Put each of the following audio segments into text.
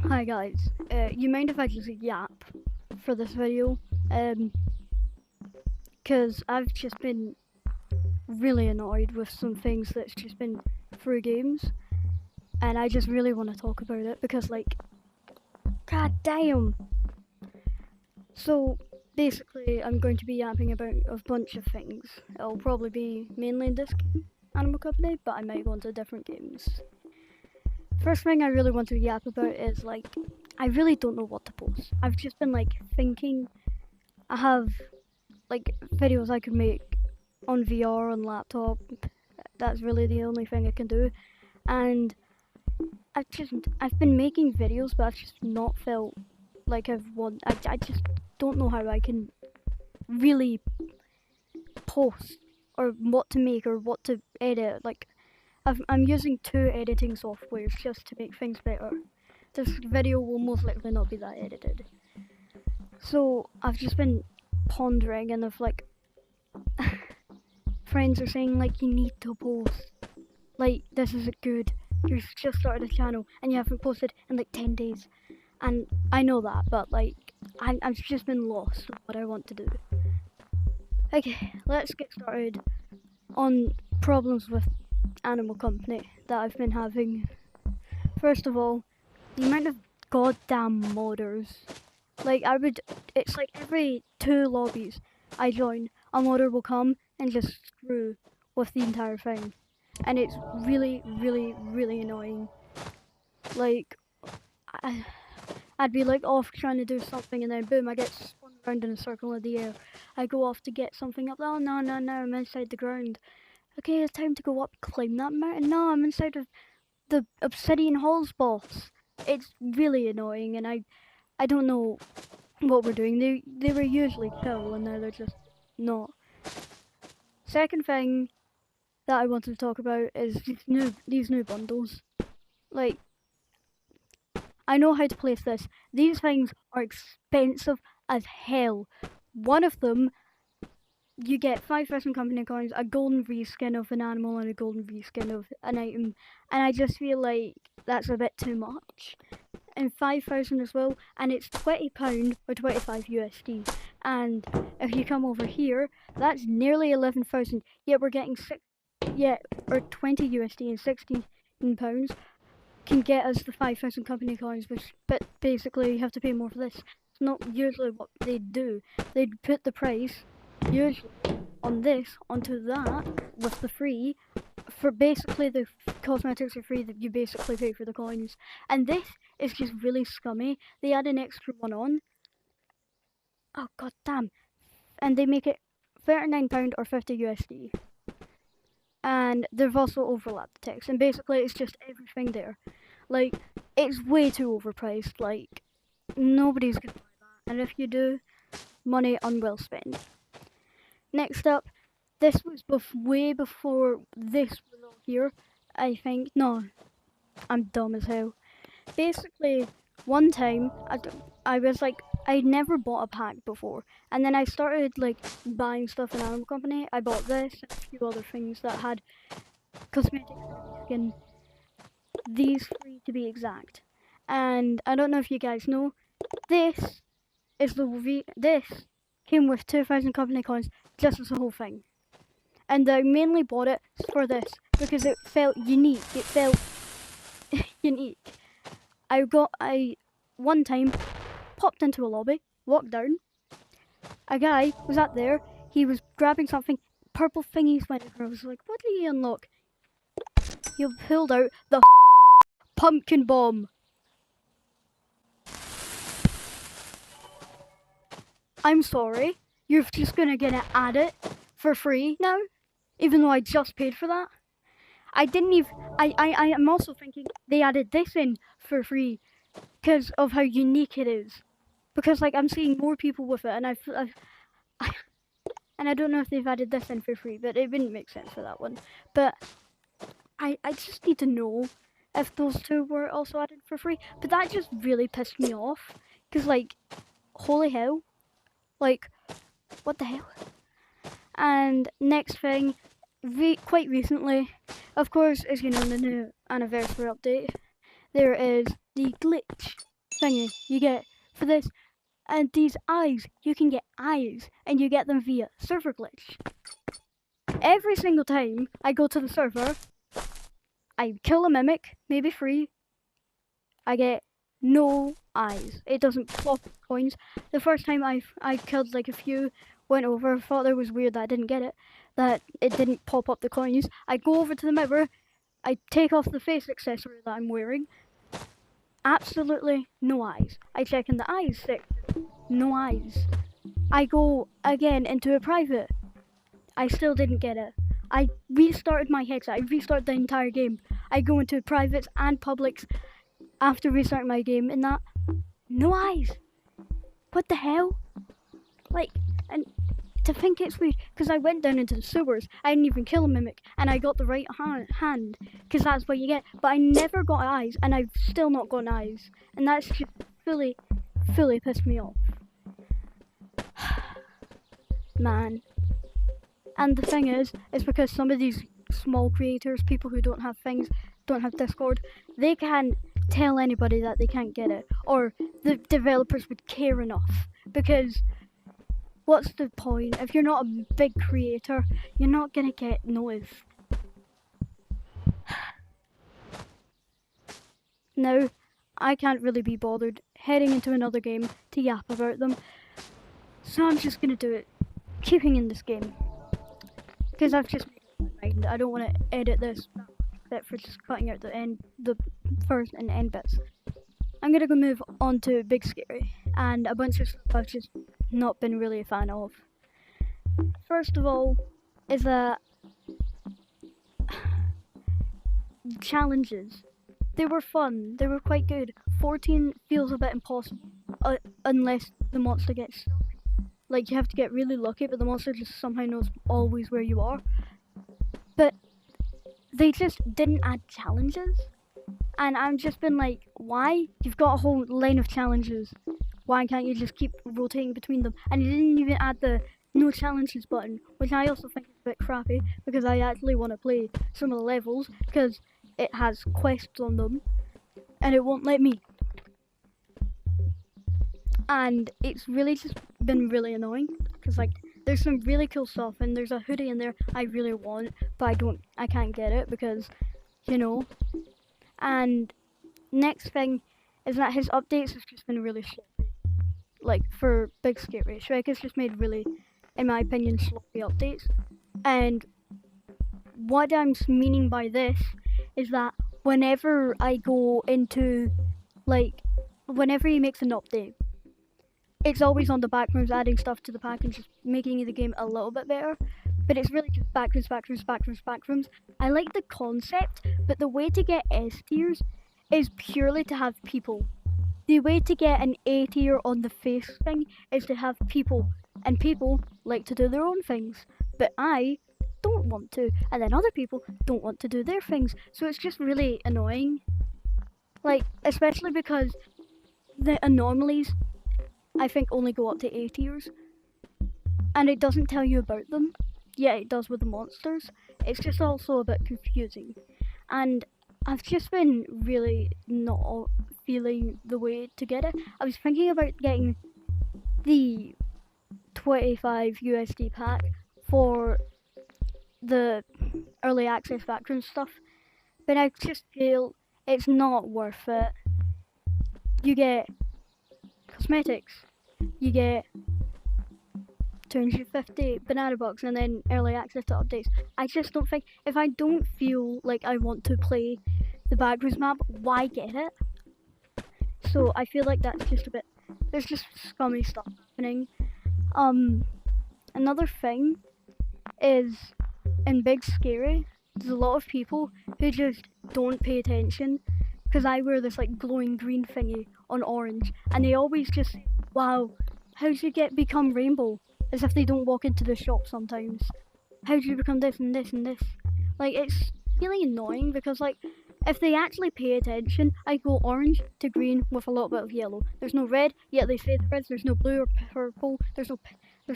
Hi guys, you mind if I just yap for this video? Cause I've just been really annoyed with some things that's just been through games, and I just really want to talk about it because god damn! So basically I'm going to be yapping about a bunch of things. It'll probably be mainly in this game, Animal Company, but I might go into different games. First thing I really want to yap about is I really don't know what to post. I've just been thinking. I have videos I could make on VR on laptop. That's really the only thing I can do. And I've been making videos, but I've just not felt like I've won. I just don't know how I can really post or what to make or what to edit. I'm using two editing softwares just to make things better. This video will most likely not be that edited. So I've just been pondering, and friends are saying you need to post. This is good. You've just started a channel and you haven't posted in 10 days. And I know that, but I've just been lost on what I want to do. Okay, let's get started on problems with Animal Company that I've been having. First of all, the amount of goddamn modders. It's every 2 lobbies I join, a modder will come and just screw with the entire thing. And it's really, really, really annoying. I'd be off trying to do something, and then boom, I get spun around in a circle in the air. I go off to get something up. Oh no, I'm inside the ground. Okay, it's time to go up, climb that mountain. No, I'm inside of the Obsidian Halls boss. It's really annoying, and I don't know what we're doing. They were usually chill, and now they're just not. Second thing that I wanted to talk about is these new bundles. I know how to place this. These things are expensive as hell. One of them, you get 5,000 company coins, a golden reskin of an animal, and a golden reskin of an item. And I just feel like that's a bit too much. And 5,000 as well, and it's £20 or 25 USD. And if you come over here, that's nearly 11,000. Yet we're getting 20 USD and £16 can get us the 5,000 company coins, but basically you have to pay more for this. It's not usually what they'd do. They'd put the price, usually, on this, onto that, with the free, for basically the cosmetics are free, that you basically pay for the coins. And this is just really scummy. They add an extra one on. Oh god damn. And they make it £39 or 50 USD. And they've also overlapped the text, and basically it's just everything there. It's way too overpriced. Nobody's gonna buy that, and if you do, money unwell spent. Next up, this was way before this was all here, I think. No, I'm dumb as hell. Basically, one time, I was I'd never bought a pack before, and then I started buying stuff in Animal Company. I bought this and a few other things that had cosmetics skin. These 3 to be exact. And I don't know if you guys know, this is this came with 2,000 company coins, just as the whole thing. And I mainly bought it for this because it felt unique. It felt unique. I one time popped into a lobby, walked down. A guy was up there. He was grabbing something. Purple thingies went over. I was like, what did he unlock? He pulled out the pumpkin bomb. I'm sorry. You're just gonna get to add it for free now, even though I just paid for that. I didn't even. I am also thinking they added this in for free because of how unique it is. Because I'm seeing more people with it, and and I don't know if they've added this in for free, but it wouldn't make sense for that one. But I just need to know if those 2 were also added for free. But that just really pissed me off, because holy hell, what the hell? And next thing, quite recently, of course, as you know, in the new anniversary update, there is the glitch thingy you get for this. And these eyes, you can get eyes, and you get them via server glitch. Every single time I go to the server, I kill a mimic, maybe 3, I get no eyes. It doesn't pop coins. The first time I killed like a few, went over, thought it was weird that I didn't get it, that it didn't pop up the coins. I go over to the mirror, I take off the face accessory that I'm wearing. Absolutely no eyes. I check in the eyes section, no eyes. I go again into a private. I still didn't get it. I restarted my headset. I restarted the entire game. I go into privates and publics after restarting my game, and that no eyes. What the hell? Like, and to think it's weird, because I went down into the sewers. I didn't even kill a mimic, and I got the right hand, because that's what you get. But I never got eyes, and I've still not gotten eyes, and that's just fully pissed me off. Man. And the thing is because some of these small creators, people who don't have things, don't have Discord, they can't tell anybody that they can't get it, or the developers would care enough, because what's the point? If you're not a big creator, you're not gonna get noticed. Now, I can't really be bothered heading into another game to yap about them, so I'm just gonna do it, keeping in this game. Because I've just made up my mind. I don't want to edit this bit for just cutting out the first and end bits. I'm gonna go move on to Big Scary and a bunch of stuff I've just not been really a fan of. First of all, is that challenges. They were fun. They were quite good. 14 feels a bit impossible unless the monster gets stuck. Like, you have to get really lucky, but the monster just somehow knows always where you are. But they just didn't add challenges. And I've just been like, why? You've got a whole line of challenges. Why can't you just keep rotating between them? And you didn't even add the no challenges button, which I also think is a bit crappy, because I actually want to play some of the levels, because it has quests on them, and it won't let me. And it's really just been really annoying, because like there's some really cool stuff, and there's a hoodie in there I really want, but I can't get it because, you know. And next thing is that his updates have just been really sloppy. Like for Big Scary, Shrek has just made really, in my opinion, sloppy updates. And what I'm meaning by this is that whenever I go into, like, whenever he makes an update, it's always on the backrooms, adding stuff to the pack and just making the game a little bit better. But it's really just backrooms. I like the concept, but the way to get S tiers is purely to have people. The way to get an A tier on the face thing is to have people, and people like to do their own things, but I don't want to, and then other people don't want to do their things, so it's just really annoying. Like, especially because the anomalies, I think, only go up to A tiers, and it doesn't tell you about them. Yeah, it does with the monsters. It's just also a bit confusing, and I've just been really not feeling the way to get it. I was thinking about getting the 25 USD pack for the early access backroom stuff, but I just feel it's not worth it. You get cosmetics, you get 250 banana bucks, and then early access to updates. I just don't think, if I don't feel like I want to play the backrooms map, why get it? So I feel like that's just a bit, there's just scummy stuff happening. Another thing is, in Big Scary, there's a lot of people who just don't pay attention, because I wear this like glowing green thingy on orange, and they always just say, wow, how'd you become rainbow? As if they don't walk into the shop sometimes. How'd you become this and this and this? Like, it's really annoying, because like, if they actually pay attention, I go orange to green with a little bit of yellow. There's no red, yet they say the reds. There's no blue or purple. There's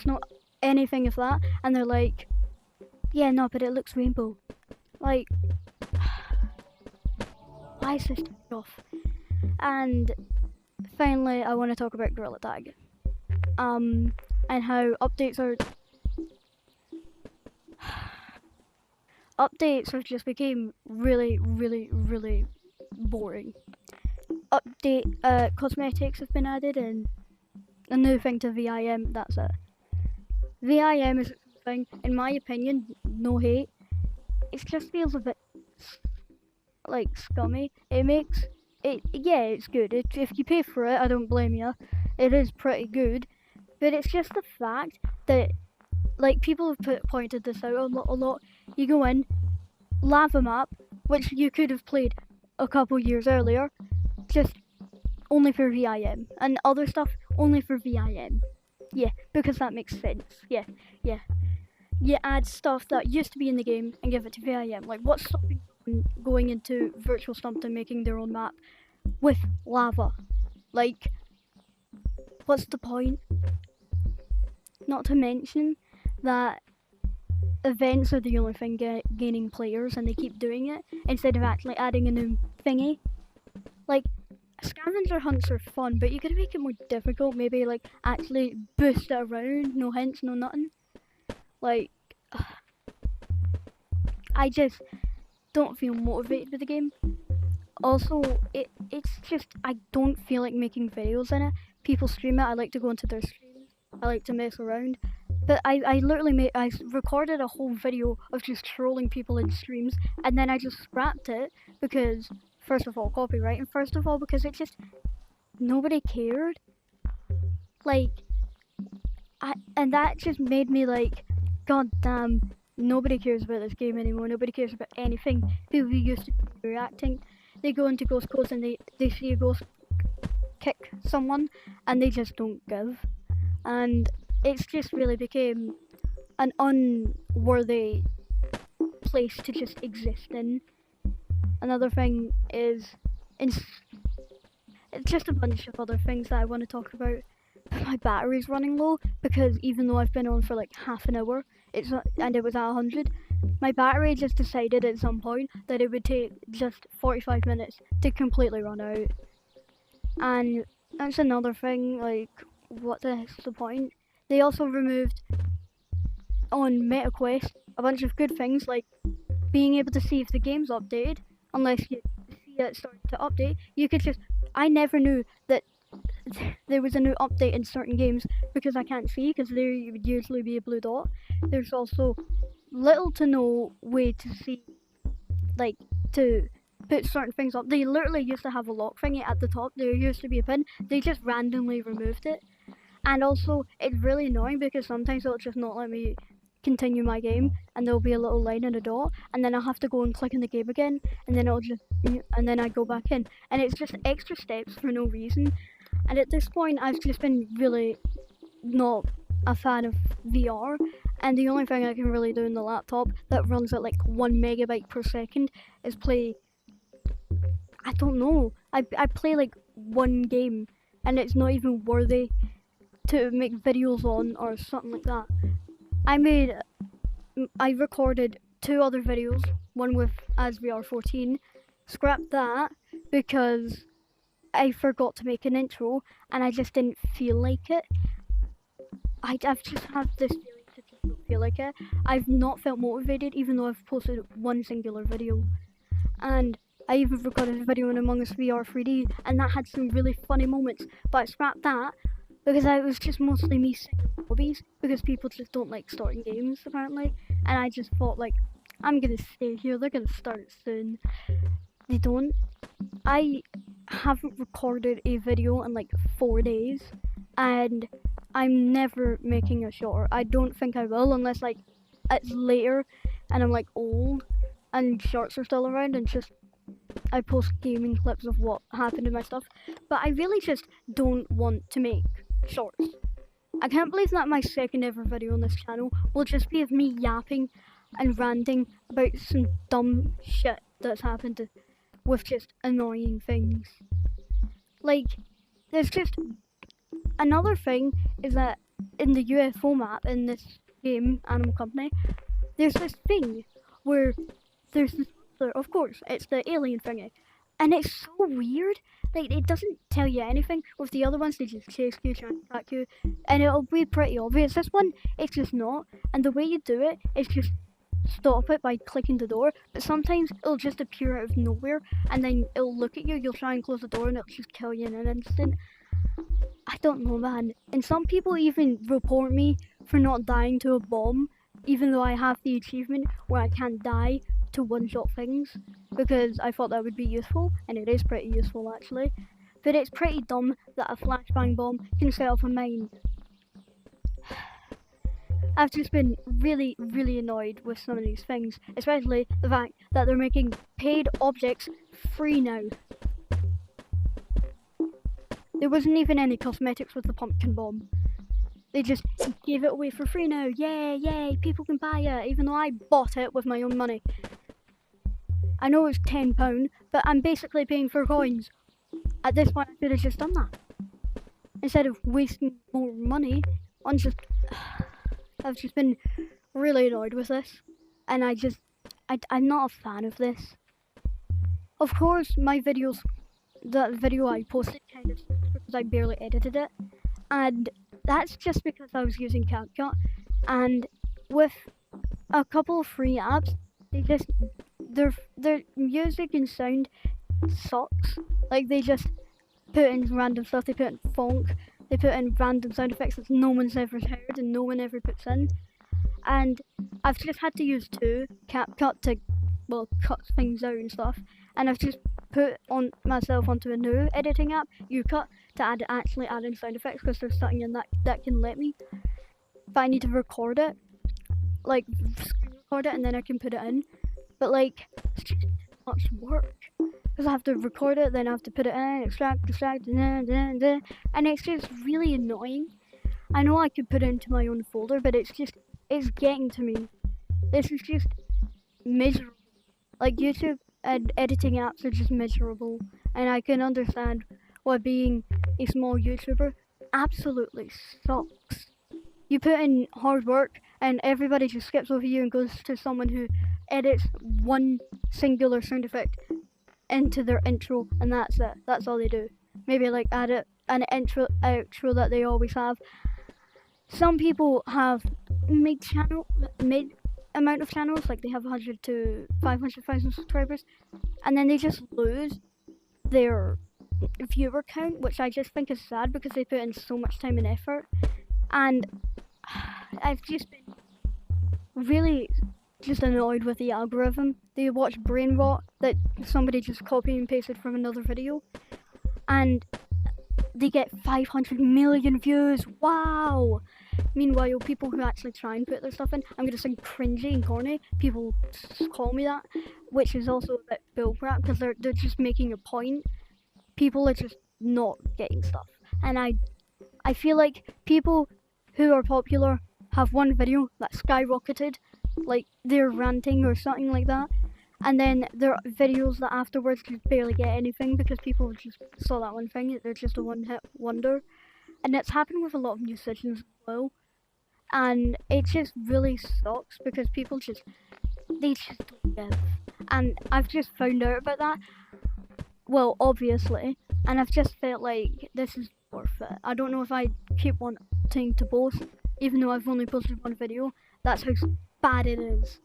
no anything of that. And they're like, yeah, no, but it looks rainbow. Like, why is this turned off? And finally, I want to talk about Gorilla Tag. And how updates have just became really, really, really boring. Cosmetics have been added and a new thing to VIM, that's it. VIM is something, in my opinion, no hate, it just feels a bit like scummy. It's good. If you pay for it, I don't blame you. It is pretty good, but it's just the fact that, like, people have pointed this out a lot. You go in, lava map, which you could have played a couple years earlier, just only for VIM, and other stuff only for VIM. Yeah, because that makes sense. Yeah. You add stuff that used to be in the game and give it to VIM. Like, what's stopping going into Virtual Stumpt and making their own map with lava? Like, what's the point? Not to mention that events are the only thing gaining players, and they keep doing it instead of actually adding a new thingy. Like, scavenger hunts are fun, but you gotta make it more difficult. Maybe, like, actually boost it around. No hints, no nothing. Like, I just don't feel motivated with the game. Also, it's just, I don't feel like making videos in it. People stream it, I like to go into their streams, I like to mess around. But I literally I recorded a whole video of just trolling people in streams, and then I just scrapped it because, first of all, copyright, and first of all, because it just, nobody cared. Like, and that just made me like, god damn, nobody cares about this game anymore, nobody cares about anything. People used to be reacting, they go into ghost codes and they see a ghost kick someone, and they just don't give. And it's just really became an unworthy place to just exist in. Another thing is, it's just a bunch of other things that I want to talk about. My battery's running low because even though I've been on for like half an hour, and it was at 100, my battery just decided at some point that it would take just 45 minutes to completely run out. And that's another thing, like, what the heck's the point? They also removed on MetaQuest a bunch of good things, like being able to see if the game's updated, unless you see it starting to update. You could just, I never knew that there was a new update in certain games because I can't see, because there would usually be a blue dot. There's also little to no way to see, like, to put certain things up. They literally used to have a lock thingy at the top. There used to be a pin. They just randomly removed it. And also, it's really annoying because sometimes it'll just not let me continue my game, and there'll be a little line and a dot, and then I'll have to go and click in the game again, and then and then I go back in, and it's just extra steps for no reason. And at this point, I've just been really not a fan of VR, and the only thing I can really do in the laptop that runs at like 1 megabyte per second is play, I don't know, I play like one game, and it's not even worthy to make videos on or something like that. I recorded 2 other videos, one with AsVR14, scrapped that because I forgot to make an intro and I just didn't feel like it. I've just had this feeling to just not feel like it. I've not felt motivated even though I've posted one singular video. And I even recorded a video in Among Us VR 3D, and that had some really funny moments, but I scrapped that because it was just mostly me singing hobbies, because people just don't like starting games apparently, and I just thought, like, I'm gonna stay here, they're gonna start it soon. They don't. I haven't recorded a video in like 4 days, and I'm never making a short. I don't think I will unless like it's later and I'm like old and shorts are still around, and just I post gaming clips of what happened in my stuff. But I really just don't want to make shorts. I can't believe that my second ever video on this channel will just be of me yapping and ranting about some dumb shit that's happened with just annoying things. Like, there's just another thing is that in the UFO map in this game, Animal Company, there's this thing where there's this monster, of course, it's the alien thingy, and it's so weird like it doesn't tell you anything. With the other ones, they just chase you, try and attack you, and it'll be pretty obvious. This one, it's just not, and the way you do it is just stop it by clicking the door. But sometimes it'll just appear out of nowhere, and then it'll look at you. You'll try and close the door, and it'll just kill you in an instant. I don't know, man. And some people even report me for not dying to a bomb, even though I have the achievement where I can't die to one-shot things, because I thought that would be useful, and it is pretty useful actually. But it's pretty dumb that a flashbang bomb can set off a mine. I've just been really, really annoyed with some of these things, especially the fact that they're making paid objects free now. There wasn't even any cosmetics with the pumpkin bomb. They just gave it away for free now. Yay, yay, people can buy it, even though I bought it with my own money. I know it's £10, but I'm basically paying for coins. At this point, I could have just done that. Instead of wasting more money on just... I've just been really annoyed with this. And I'm not a fan of this. Of course, my videos... That video I posted kind of sucks because I barely edited it. And that's just because I was using CapCut. And with a couple of free apps, their music and sound sucks. Like, they just put in random stuff. They put in funk. They put in random sound effects that no one's ever heard and no one ever puts in. And I've just had to use CapCut to, well, cut things out and stuff. And I've just put on myself onto a new editing app, YouCut, to actually add in sound effects, because there's something in that can let me. But I need to record it, like screen record it, and then I can put it in. But like, it's just too much work, because I have to record it, then I have to put it in, extract, and it's just really annoying. I know I could put it into my own folder, but it's getting to me. This is just miserable. Like, YouTube and editing apps are just miserable, and I can understand why being a small YouTuber absolutely sucks. You put in hard work and everybody just skips over you and goes to someone who edits one singular sound effect into their intro, and that's it. That's all they do. Maybe like add an intro, outro that they always have. Some people have mid amount of channels, like they have 100 to 500,000 subscribers, and then they just lose their viewer count, which I just think is sad because they put in so much time and effort. And I've just been really just annoyed with the algorithm. They watch brain rot that somebody just copied and pasted from another video, and they get 500 million views. Wow! Meanwhile, people who actually try and put their stuff in, I'm going to say cringy and corny, people call me that, which is also a bit bullcrap, because they're just making a point. People are just not getting stuff. And I feel like people who are popular have one video that skyrocketed, like they're ranting or something like that, and then there are videos that afterwards just barely get anything because people just saw that one thing. They're just a one-hit wonder. And it's happened with a lot of musicians as well. And it just really sucks because people they just don't give. And I've just found out about that. Well, obviously. And I've just felt like this is worth it. I don't know if I keep wanting to post, even though I've only posted one video. That's how bad it is.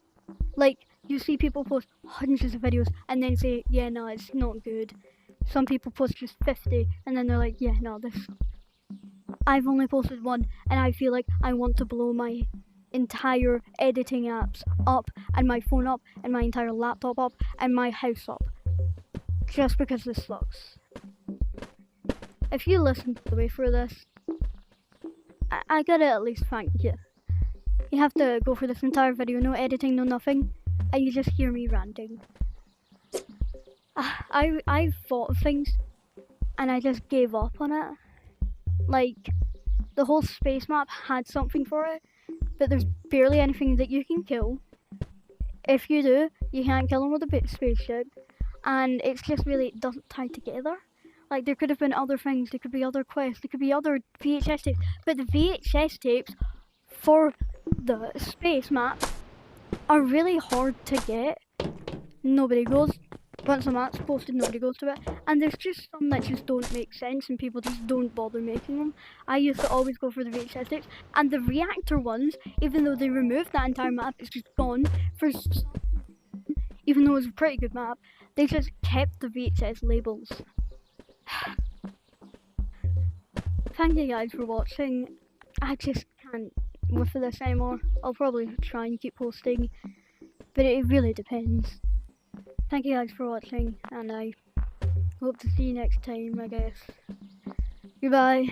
Like, you see people post hundreds of videos and then say, yeah, no, it's not good. Some people post just 50 and then they're like, yeah, no, this... I've only posted one, and I feel like I want to blow my entire editing apps up, and my phone up, and my entire laptop up, and my house up. Just because this sucks. If you listened all the way through this, I gotta at least thank you. You have to go for this entire video, no editing, no nothing, and you just hear me ranting. I've thought of things, and I just gave up on it. Like, the whole space map had something for it, but there's barely anything that you can kill. If you do, you can't kill them with a spaceship, and it's just really doesn't tie together. Like, there could have been other things, there could be other quests, there could be other VHS tapes, but the VHS tapes for the space map are really hard to get. Nobody goes, Once a map's posted, nobody goes to it. And there's just some that just don't make sense and people just don't bother making them. I used to always go for the VHS tapes. And the reactor ones, even though they removed that entire map, it's just gone. For some, even though it was a pretty good map, they just kept the VHS labels. Thank you guys for watching. I just can't wait for this anymore. I'll probably try and keep posting, but it really depends. Thank you guys for watching, and I hope to see you next time, I guess. Goodbye.